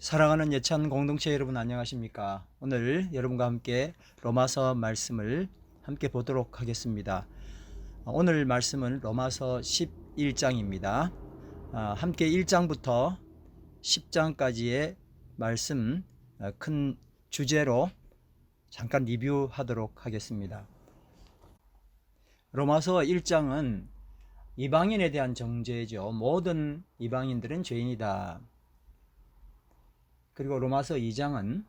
사랑하는 예찬 공동체 여러분 안녕하십니까? 오늘 여러분과 함께 로마서 말씀을 함께 보도록 하겠습니다. 오늘 말씀은 로마서 11장입니다. 함께 1장부터 10장까지의 말씀 큰 주제로 잠깐 리뷰하도록 하겠습니다. 로마서 1장은 이방인에 대한 정죄죠. 모든 이방인들은 죄인이다. 그리고 로마서 2장은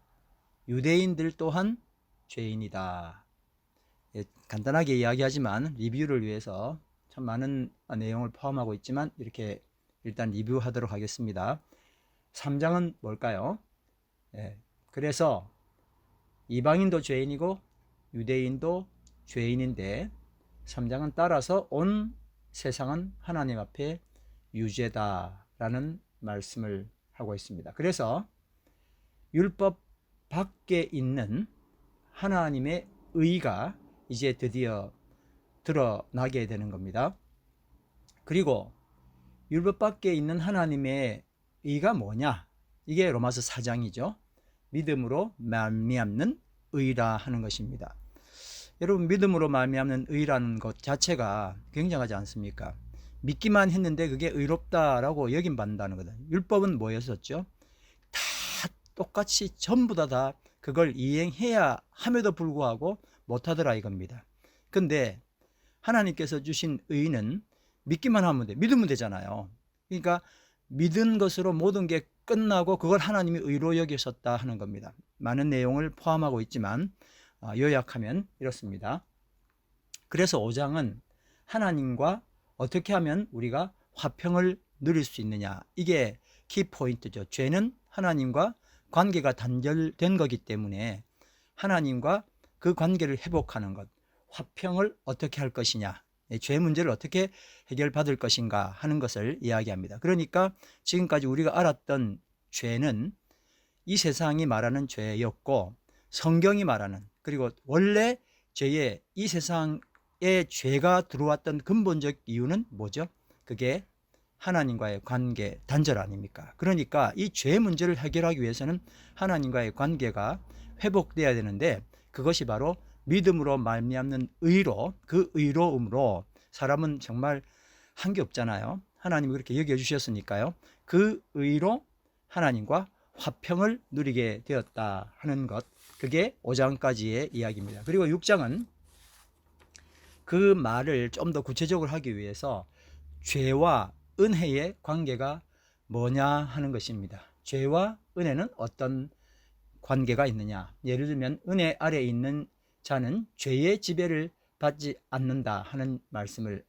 유대인들 또한 죄인이다. 간단하게 이야기하지만 리뷰를 위해서 참 많은 내용을 포함하고 있지만 이렇게 일단 리뷰하도록 하겠습니다. 3장은 뭘까요? 그래서 이방인도 죄인이고 유대인도 죄인인데 3장은 따라서 온 세상은 하나님 앞에 유죄다라는 말씀을 하고 있습니다. 그래서 율법 밖에 있는 하나님의 의가 이제 드디어 드러나게 되는 겁니다. 그리고 율법 밖에 있는 하나님의 의가 뭐냐? 이게 로마서 4장이죠. 믿음으로 말미암는 의라 하는 것입니다. 여러분, 믿음으로 말미암는 의라는 것 자체가 굉장하지 않습니까? 믿기만 했는데 그게 의롭다라고 여김받는다는 거다. 율법은 뭐였었죠? 똑같이 전부 다 그걸 이행해야 함에도 불구하고 못하더라 이겁니다. 근데 하나님께서 주신 의는 믿기만 하면 돼. 믿으면 되잖아요. 그러니까 믿은 것으로 모든 게 끝나고 그걸 하나님이 의로 여기셨다 하는 겁니다. 많은 내용을 포함하고 있지만 요약하면 이렇습니다. 그래서 5장은 하나님과 어떻게 하면 우리가 화평을 누릴 수 있느냐, 이게 키포인트죠. 죄는 하나님과 관계가 단절된 거기 때문에 하나님과 그 관계를 회복하는 것, 화평을 어떻게 할 것이냐, 죄 문제를 어떻게 해결받을 것인가 하는 것을 이야기합니다. 그러니까 지금까지 우리가 알았던 죄는 이 세상이 말하는 죄였고, 성경이 말하는, 그리고 원래 죄의 이 세상에 죄가 들어왔던 근본적 이유는 뭐죠? 그게 하나님과의 관계 단절 아닙니까? 그러니까 이 죄 문제를 해결하기 위해서는 하나님과의 관계가 회복돼야 되는데, 그것이 바로 믿음으로 말미암는 의로, 그 의로움으로 사람은 정말 한 게 없잖아요. 하나님이 그렇게 여겨주셨으니까요. 그 의로 하나님과 화평을 누리게 되었다 하는 것, 그게 5장까지의 이야기입니다. 그리고 6장은 그 말을 좀 더 구체적으로 하기 위해서 죄와 은혜의 관계가 뭐냐 하는 것입니다. 죄와 은혜는 어떤 관계가 있느냐. 예를 들면 은혜 아래에 있는 자는 죄의 지배를 받지 않는다 하는 말씀을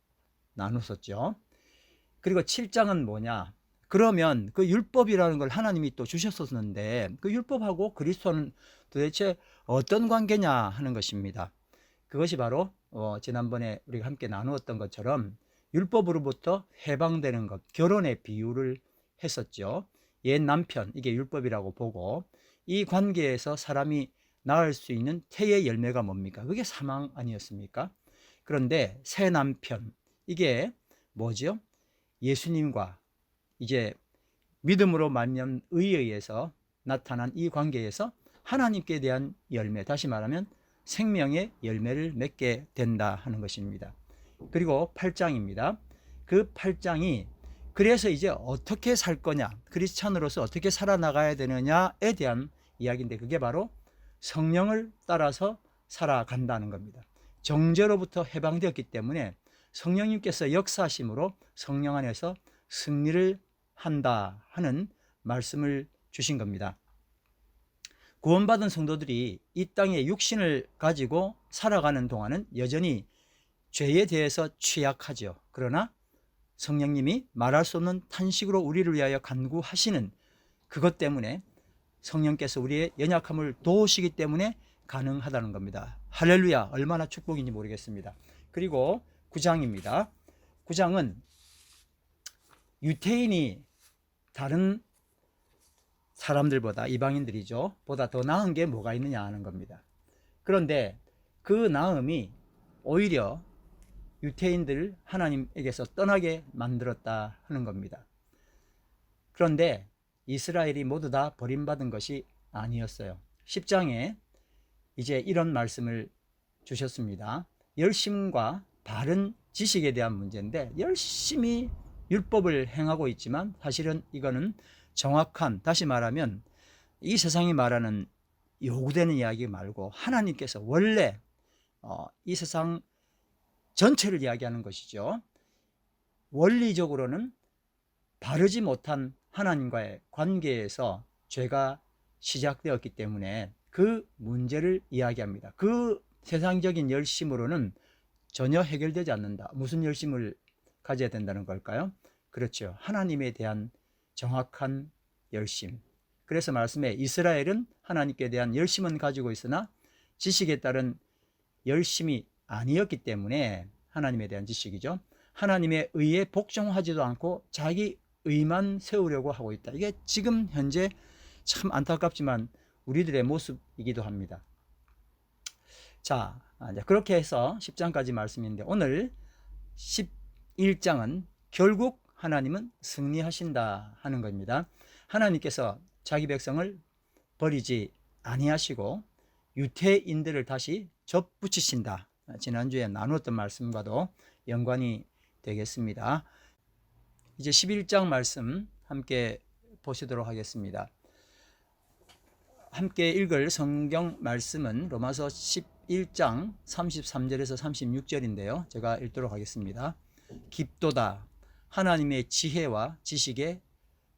나눴었죠. 그리고 7장은 뭐냐. 그러면 그 율법이라는 걸 하나님이 또 주셨었는데 그 율법하고 그리스도는 도대체 어떤 관계냐 하는 것입니다. 그것이 바로 지난번에 우리가 함께 나누었던 것처럼 율법으로부터 해방되는 것, 결혼의 비유를 했었죠. 옛 남편, 이게 율법이라고 보고, 이 관계에서 사람이 낳을 수 있는 태의 열매가 뭡니까? 그게 사망 아니었습니까? 그런데 새 남편, 이게 뭐죠? 예수님과 이제 믿음으로 말미암은 의에 의해서 나타난 이 관계에서 하나님께 대한 열매, 다시 말하면 생명의 열매를 맺게 된다 하는 것입니다. 그리고 8장입니다. 그 8장이 그래서 이제 어떻게 살 거냐, 크리스찬으로서 어떻게 살아나가야 되느냐에 대한 이야기인데, 그게 바로 성령을 따라서 살아간다는 겁니다. 정죄로부터 해방되었기 때문에 성령님께서 역사하심으로 성령 안에서 승리를 한다 하는 말씀을 주신 겁니다. 구원받은 성도들이 이 땅에 육신을 가지고 살아가는 동안은 여전히 죄에 대해서 취약하죠. 그러나 성령님이 말할 수 없는 탄식으로 우리를 위하여 간구하시는 그것 때문에 성령께서 우리의 연약함을 도우시기 때문에 가능하다는 겁니다. 할렐루야, 얼마나 축복인지 모르겠습니다. 그리고 9장입니다. 9장은 유태인이 다른 사람들보다, 이방인들이죠, 보다 더 나은 게 뭐가 있느냐 하는 겁니다. 그런데 그 나음이 오히려 유태인들을 하나님에게서 떠나게 만들었다 하는 겁니다. 그런데 이스라엘이 모두 다 버림받은 것이 아니었어요. 10장에 이제 이런 말씀을 주셨습니다. 열심과 바른 지식에 대한 문제인데, 열심히 율법을 행하고 있지만 사실은 이거는 정확한, 다시 말하면 이 세상이 말하는 요구되는 이야기 말고 하나님께서 원래 이 세상 전체를 이야기하는 것이죠. 원리적으로는 바르지 못한 하나님과의 관계에서 죄가 시작되었기 때문에 그 문제를 이야기합니다. 그 세상적인 열심으로는 전혀 해결되지 않는다. 무슨 열심을 가져야 된다는 걸까요? 그렇죠. 하나님에 대한 정확한 열심. 그래서 말씀에 이스라엘은 하나님께 대한 열심은 가지고 있으나 지식에 따른 열심이 아니었기 때문에, 하나님에 대한 지식이죠, 하나님의 의에 복종하지도 않고 자기 의만 세우려고 하고 있다. 이게 지금 현재 참 안타깝지만 우리들의 모습이기도 합니다. 자, 이제 그렇게 해서 10장까지 말씀인데, 오늘 11장은 결국 하나님은 승리하신다 하는 겁니다. 하나님께서 자기 백성을 버리지 아니하시고 유태인들을 다시 접붙이신다. 지난주에 나누었던 말씀과도 연관이 되겠습니다. 이제 11장 말씀 함께 보시도록 하겠습니다. 함께 읽을 성경 말씀은 로마서 11장 33절에서 36절인데요. 제가 읽도록 하겠습니다. 깊도다 하나님의 지혜와 지식의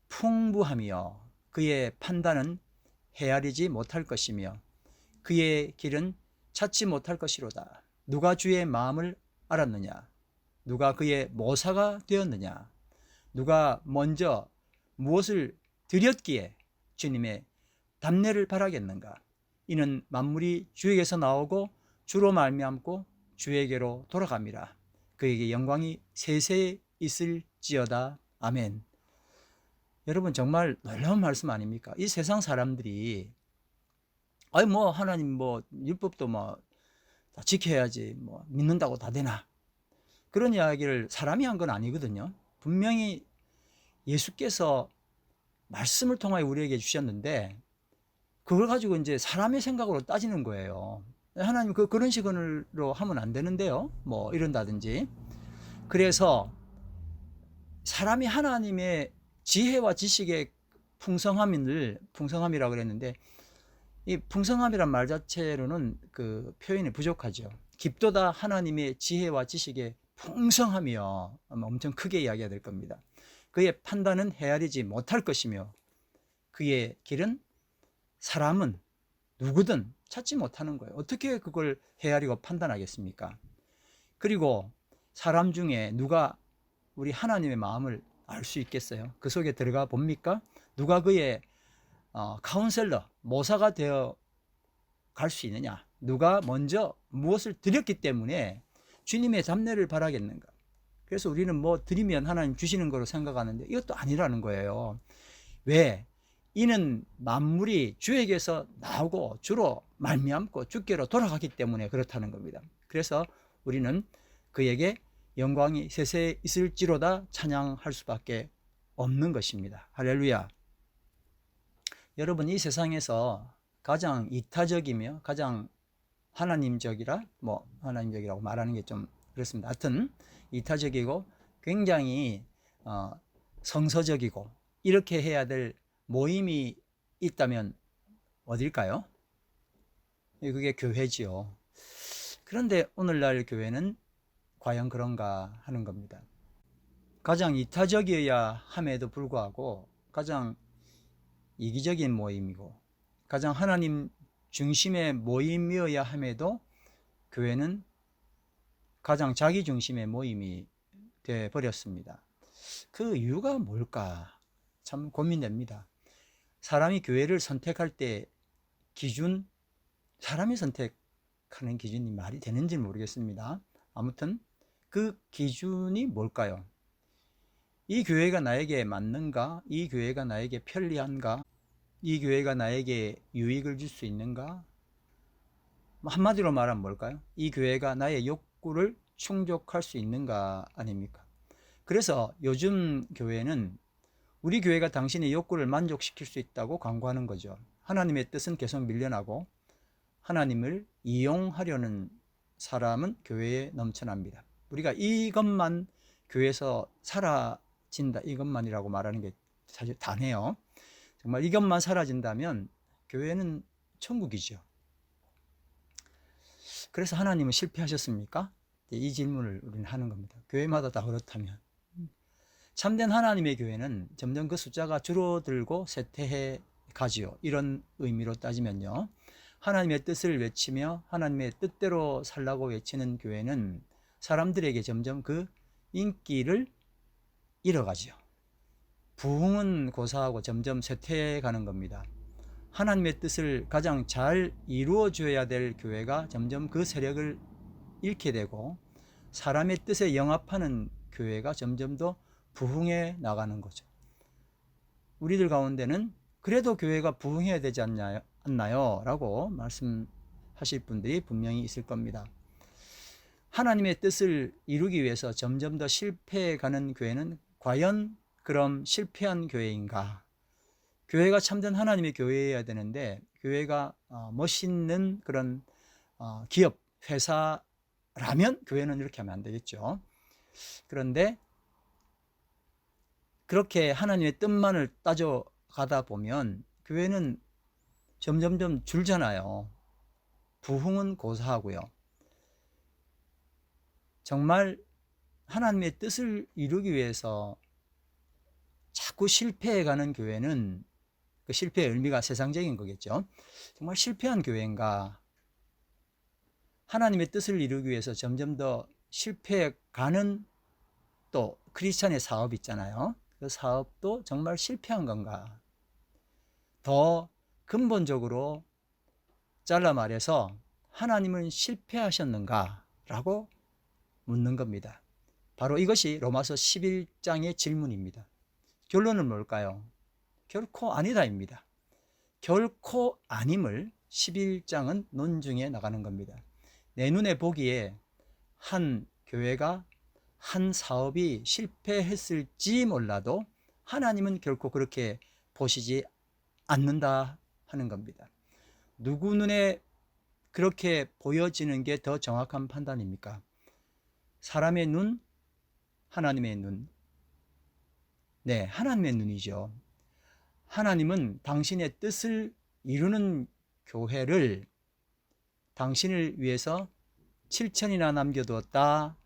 풍부함이여, 그의 판단은 헤아리지 못할 것이며 그의 길은 찾지 못할 것이로다. 누가 주의 마음을 알았느냐? 누가 그의 모사가 되었느냐? 누가 먼저 무엇을 드렸기에 주님의 답례를 바라겠는가? 이는 만물이 주에게서 나오고 주로 말미암고 주에게로 돌아갑니다. 그에게 영광이 세세에 있을지어다. 아멘. 여러분, 정말 놀라운 말씀 아닙니까? 이 세상 사람들이 하나님 율법도 다 지켜야지, 믿는다고 다 되나? 그런 이야기를 사람이 한 건 아니거든요. 분명히 예수께서 말씀을 통하여 우리에게 주셨는데, 그걸 가지고 이제 사람의 생각으로 따지는 거예요. 하나님 그런 식으로 하면 안 되는데요, 이런다든지. 그래서 사람이 하나님의 지혜와 지식의 풍성함이라고 그랬는데, 이 풍성함이란 말 자체로는 그 표현이 부족하죠. 깊도다 하나님의 지혜와 지식의 풍성함이요, 엄청 크게 이야기해야 될 겁니다. 그의 판단은 헤아리지 못할 것이며 그의 길은 사람은 누구든 찾지 못하는 거예요. 어떻게 그걸 헤아리고 판단하겠습니까? 그리고 사람 중에 누가 우리 하나님의 마음을 알 수 있겠어요? 그 속에 들어가 봅니까? 누가 그의 카운셀러, 모사가 되어 갈 수 있느냐? 누가 먼저 무엇을 드렸기 때문에 주님의 잡례를 바라겠는가? 그래서 우리는 드리면 하나님 주시는 거로 생각하는데 이것도 아니라는 거예요. 왜? 이는 만물이 주에게서 나오고 주로 말미암고 주께로 돌아가기 때문에 그렇다는 겁니다. 그래서 우리는 그에게 영광이 세세에 있을지로다 찬양할 수밖에 없는 것입니다. 할렐루야. 여러분, 이 세상에서 가장 이타적이며 가장 하나님적이라고 말하는 게 좀 그렇습니다. 하여튼 이타적이고 굉장히 성서적이고 이렇게 해야 될 모임이 있다면 어딜까요? 그게 교회지요. 그런데 오늘날 교회는 과연 그런가 하는 겁니다. 가장 이타적이어야 함에도 불구하고 가장 이기적인 모임이고 가장 하나님 중심의 모임이어야 함에도 교회는 가장 자기 중심의 모임이 되어 버렸습니다. 그 이유가 뭘까? 참 고민됩니다. 사람이 교회를 선택할 때 기준, 사람이 선택하는 기준이 말이 되는지 모르겠습니다. 아무튼 그 기준이 뭘까요? 이 교회가 나에게 맞는가? 이 교회가 나에게 편리한가? 이 교회가 나에게 유익을 줄 수 있는가? 한마디로 말하면 뭘까요? 이 교회가 나의 욕구를 충족할 수 있는가 아닙니까? 그래서 요즘 교회는 우리 교회가 당신의 욕구를 만족시킬 수 있다고 광고하는 거죠. 하나님의 뜻은 계속 밀려나고 하나님을 이용하려는 사람은 교회에 넘쳐납니다. 우리가 이것만 교회에서 사라진다, 이것만이라고 말하는 게 사실 다네요. 정말 이것만 사라진다면 교회는 천국이죠. 그래서 하나님은 실패하셨습니까? 이 질문을 우리는 하는 겁니다. 교회마다 다 그렇다면. 참된 하나님의 교회는 점점 그 숫자가 줄어들고 쇠퇴해 가지요. 이런 의미로 따지면요, 하나님의 뜻을 외치며 하나님의 뜻대로 살라고 외치는 교회는 사람들에게 점점 그 인기를 잃어가지요. 부흥은 고사하고 점점 쇠퇴해 가는 겁니다. 하나님의 뜻을 가장 잘 이루어줘야 될 교회가 점점 그 세력을 잃게 되고 사람의 뜻에 영합하는 교회가 점점 더 부흥해 나가는 거죠. 우리들 가운데는 그래도 교회가 부흥해야 되지 않나요? 라고 말씀하실 분들이 분명히 있을 겁니다. 하나님의 뜻을 이루기 위해서 점점 더 실패해가는 교회는 과연 그럼 실패한 교회인가? 교회가 참된 하나님의 교회여야 되는데 교회가 멋있는 그런 기업, 회사라면 교회는 이렇게 하면 안 되겠죠. 그런데 그렇게 하나님의 뜻만을 따져가다 보면 교회는 점점점 줄잖아요. 부흥은 고사하고요. 정말 하나님의 뜻을 이루기 위해서 자꾸 실패해가는 교회는 그 실패의 의미가 세상적인 거겠죠. 정말 실패한 교회인가? 하나님의 뜻을 이루기 위해서 점점 더 실패해가는 또 크리스찬의 사업 있잖아요. 그 사업도 정말 실패한 건가? 더 근본적으로 잘라 말해서 하나님은 실패하셨는가? 라고 묻는 겁니다. 바로 이것이 로마서 11장의 질문입니다. 결론은 뭘까요? 결코 아니다입니다. 결코 아님을 11장은 논증해 나가는 겁니다. 내 눈에 보기에 한 교회가 한 사업이 실패했을지 몰라도 하나님은 결코 그렇게 보시지 않는다 하는 겁니다. 누구 눈에 그렇게 보여지는 게 더 정확한 판단입니까? 사람의 눈? 하나님의 눈? 네, 하나님의 눈이죠. 하나님은 당신의 뜻을 이루는 교회를 당신을 위해서 7천이나 남겨두었다.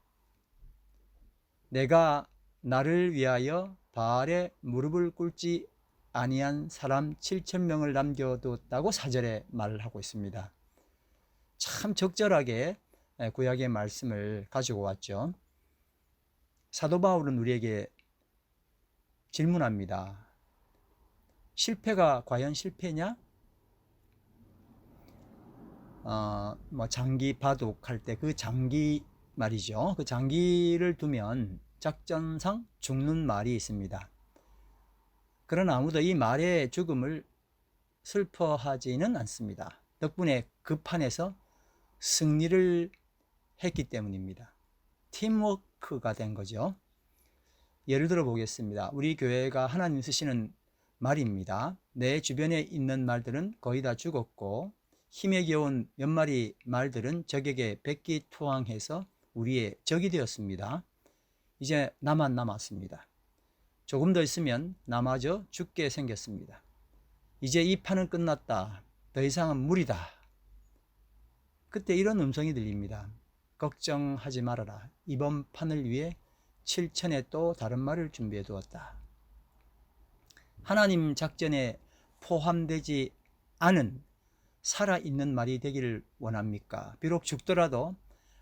내가 나를 위하여 바알에 무릎을 꿇지 아니한 사람 7,000명을 남겨두었다고 4절에 말을 하고 있습니다. 참 적절하게 구약의 말씀을 가지고 왔죠. 사도 바울은 우리에게 질문합니다. 실패가 과연 실패냐? 장기 바둑할 때 그 장기 말이죠. 그 장기를 두면 작전상 죽는 말이 있습니다. 그러나 아무도 이 말의 죽음을 슬퍼하지는 않습니다. 덕분에 그 판에서 승리를 했기 때문입니다. 팀워크가 된 거죠. 예를 들어 보겠습니다. 우리 교회가 하나님 쓰시는 말입니다. 내 주변에 있는 말들은 거의 다 죽었고 힘에 겨운 몇 마리 말들은 적에게 백기투항해서 우리의 적이 되었습니다. 이제 나만 남았습니다. 조금 더 있으면 나마저 죽게 생겼습니다. 이제 이 판은 끝났다. 더 이상은 무리다. 그때 이런 음성이 들립니다. 걱정하지 말아라. 이번 판을 위해 7천에 또 다른 말을 준비해 두었다. 하나님 작전에 포함되지 않은 살아있는 말이 되기를 원합니까? 비록 죽더라도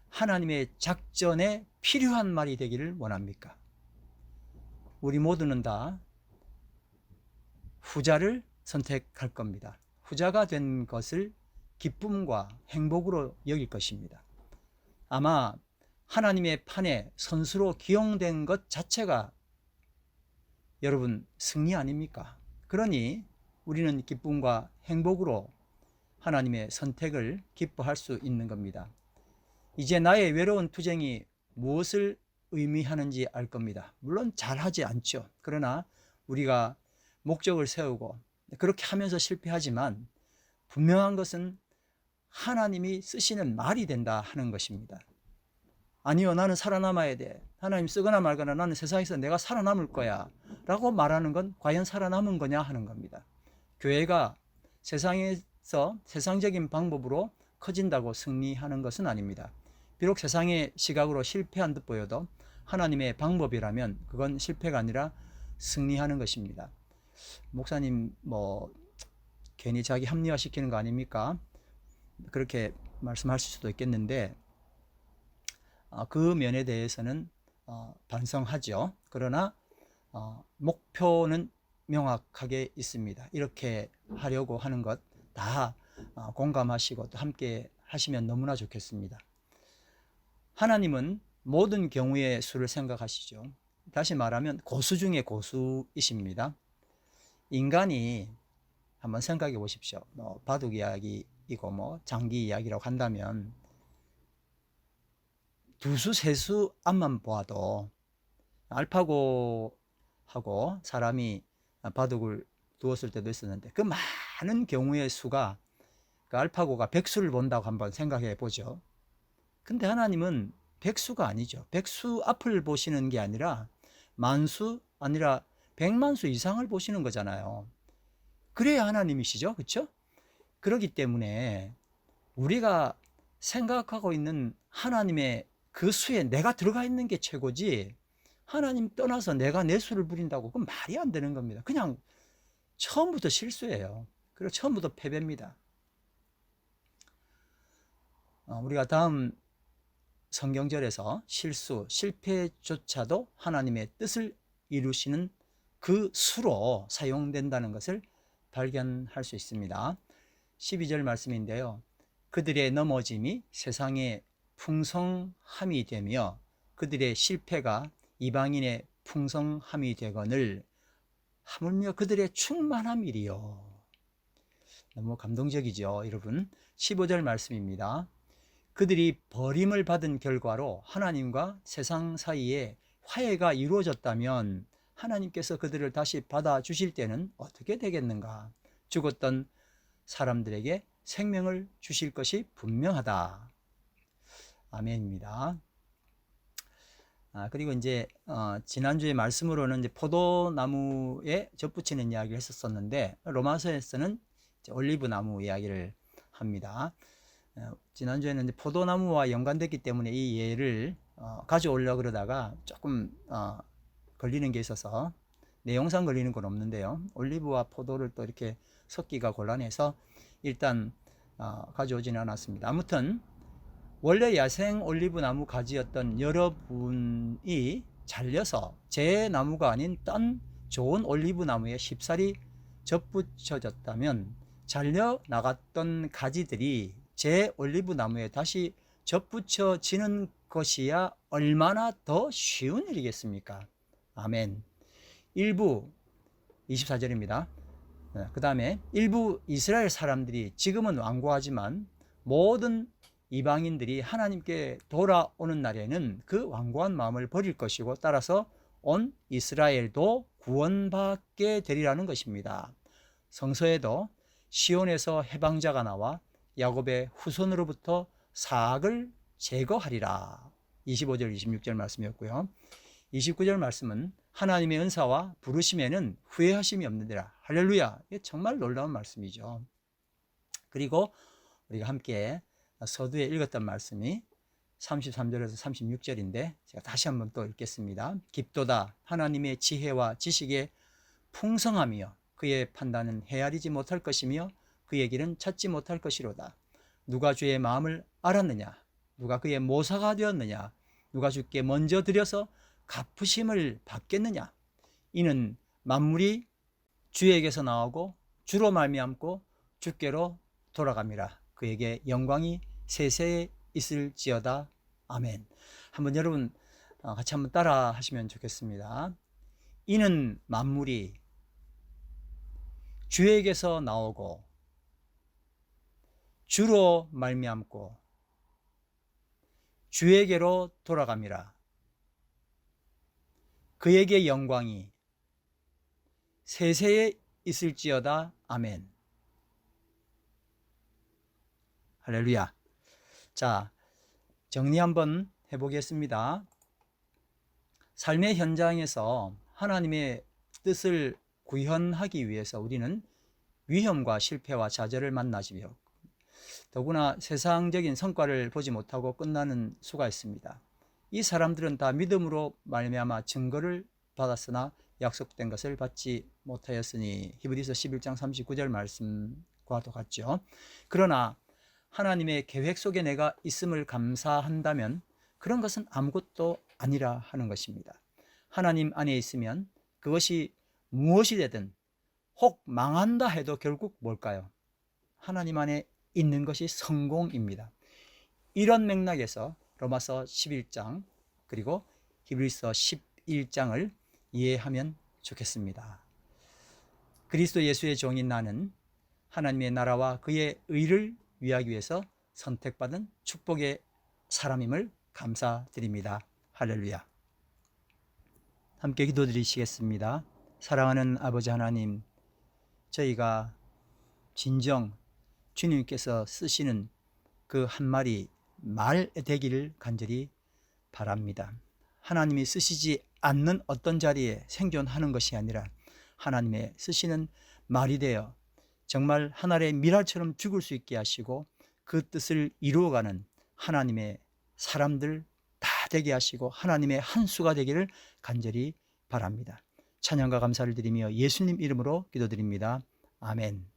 하나님의 작전에 필요한 말이 되기를 원합니까? 우리 모두는 다 후자를 선택할 겁니다. 후자가 된 것을 기쁨과 행복으로 여길 것입니다. 아마 하나님의 판에 선수로 기용된 것 자체가 여러분 승리 아닙니까? 그러니 우리는 기쁨과 행복으로 하나님의 선택을 기뻐할 수 있는 겁니다. 이제 나의 외로운 투쟁이 무엇을 의미하는지 알 겁니다. 물론 잘하지 않죠. 그러나 우리가 목적을 세우고 그렇게 하면서 실패하지만 분명한 것은 하나님이 쓰시는 말이 된다 하는 것입니다. 아니요, 나는 살아남아야 돼. 하나님 쓰거나 말거나 나는 세상에서 내가 살아남을 거야 라고 말하는 건 과연 살아남은 거냐 하는 겁니다. 교회가 세상에서 세상적인 방법으로 커진다고 승리하는 것은 아닙니다. 비록 세상의 시각으로 실패한 듯 보여도 하나님의 방법이라면 그건 실패가 아니라 승리하는 것입니다. 목사님 괜히 자기 합리화시키는 거 아닙니까? 그렇게 말씀하실 수도 있겠는데 그 면에 대해서는 반성하죠. 그러나 목표는 명확하게 있습니다. 이렇게 하려고 하는 것 다 공감하시고 또 함께 하시면 너무나 좋겠습니다. 하나님은 모든 경우의 수를 생각하시죠. 다시 말하면 고수 중에 고수이십니다. 인간이 한번 생각해 보십시오. 바둑 이야기이고 장기 이야기라고 한다면 두수 세수 앞만 보아도 알파고하고 사람이 바둑을 두었을 때도 있었는데 그 많은 경우의 수가 그 알파고가 백수를 본다고 한번 생각해 보죠. 근데 하나님은 백수가 아니죠. 백수 앞을 보시는 게 아니라 만수 아니라 백만수 이상을 보시는 거잖아요. 그래야 하나님이시죠. 그렇죠? 그렇기 때문에 우리가 생각하고 있는 하나님의 그 수에 내가 들어가 있는 게 최고지 하나님 떠나서 내가 내 수를 부린다고 그건 말이 안 되는 겁니다. 그냥 처음부터 실수예요. 그리고 처음부터 패배입니다. 우리가 다음 성경절에서 실수, 실패조차도 하나님의 뜻을 이루시는 그 수로 사용된다는 것을 발견할 수 있습니다. 12절 말씀인데요. 그들의 넘어짐이 세상의 풍성함이 되며 그들의 실패가 이방인의 풍성함이 되거늘 하물며 그들의 충만함이리요. 너무 감동적이죠, 여러분. 15절 말씀입니다. 그들이 버림을 받은 결과로 하나님과 세상 사이에 화해가 이루어졌다면 하나님께서 그들을 다시 받아주실 때는 어떻게 되겠는가? 죽었던 사람들에게 생명을 주실 것이 분명하다. 아멘입니다. 그리고 이제 지난주에 말씀으로는 이제 포도나무에 젖붙이는 이야기를 했었는데 로마서에서는 이제 올리브 나무 이야기를 합니다. 지난주에는 이제 포도나무와 연관됐기 때문에 이 예를 가져오려고 그러다가 조금 걸리는 게 있어서 내용상 걸리는 건 없는데요. 올리브와 포도를 또 이렇게 섞기가 곤란해서 일단 가져오지는 않았습니다. 아무튼 원래 야생 올리브 나무 가지였던 여러분이 잘려서 제 나무가 아닌 딴 좋은 올리브 나무에 쉽사리 접붙여졌다면 잘려 나갔던 가지들이 제 올리브 나무에 다시 접붙여지는 것이야 얼마나 더 쉬운 일이겠습니까? 아멘. 일부 24절입니다. 그 다음에 일부 이스라엘 사람들이 지금은 완고하지만 모든 이방인들이 하나님께 돌아오는 날에는 그 완고한 마음을 버릴 것이고 따라서 온 이스라엘도 구원받게 되리라는 것입니다. 성서에도 시온에서 해방자가 나와 야곱의 후손으로부터 사악을 제거하리라. 25절 26절 말씀이었고요. 29절 말씀은 하나님의 은사와 부르심에는 후회하심이 없느니라. 할렐루야. 이게 정말 놀라운 말씀이죠. 그리고 우리가 함께 서두에 읽었던 말씀이 33절에서 36절인데 제가 다시 한번 또 읽겠습니다. 깊도다 하나님의 지혜와 지식의 풍성함이여 그의 판단은 헤아리지 못할 것이며 그의 길은 찾지 못할 것이로다. 누가 주의 마음을 알았느냐? 누가 그의 모사가 되었느냐? 누가 주께 먼저 드려서 갚으심을 받겠느냐? 이는 만물이 주에게서 나오고 주로 말미암고 주께로 돌아갑니다. 그에게 영광이 세세에 있을지어다. 아멘. 한번 여러분 같이 한번 따라 하시면 좋겠습니다. 이는 만물이 주에게서 나오고 주로 말미암고 주에게로 돌아갑니다. 그에게 영광이 세세에 있을지어다. 아멘. 할렐루야. 자, 정리 한번 해보겠습니다. 삶의 현장에서 하나님의 뜻을 구현하기 위해서 우리는 위험과 실패와 좌절을 만나지요. 더구나 세상적인 성과를 보지 못하고 끝나는 수가 있습니다. 이 사람들은 다 믿음으로 말미암아 증거를 받았으나 약속된 것을 받지 못하였으니, 히브리서 11장 39절 말씀과도 같죠. 그러나 하나님의 계획 속에 내가 있음을 감사한다면 그런 것은 아무것도 아니라 하는 것입니다. 하나님 안에 있으면 그것이 무엇이 되든, 혹 망한다 해도 결국 뭘까요? 하나님 안에 있는 것이 성공입니다. 이런 맥락에서 로마서 11장 그리고 히브리서 11장을 이해하면 좋겠습니다. 그리스도 예수의 종인 나는 하나님의 나라와 그의 의를 위하기 위해서 선택받은 축복의 사람임을 감사드립니다. 할렐루야. 함께 기도드리시겠습니다. 사랑하는 아버지 하나님, 저희가 진정 주님께서 쓰시는 그 한 마리 말 되기를 간절히 바랍니다. 하나님이 쓰시지 않는 어떤 자리에 생존하는 것이 아니라 하나님의 쓰시는 말이 되어 정말 하늘의 미랄처럼 죽을 수 있게 하시고 그 뜻을 이루어가는 하나님의 사람들 다 되게 하시고 하나님의 한 수가 되기를 간절히 바랍니다. 찬양과 감사를 드리며 예수님 이름으로 기도드립니다. 아멘.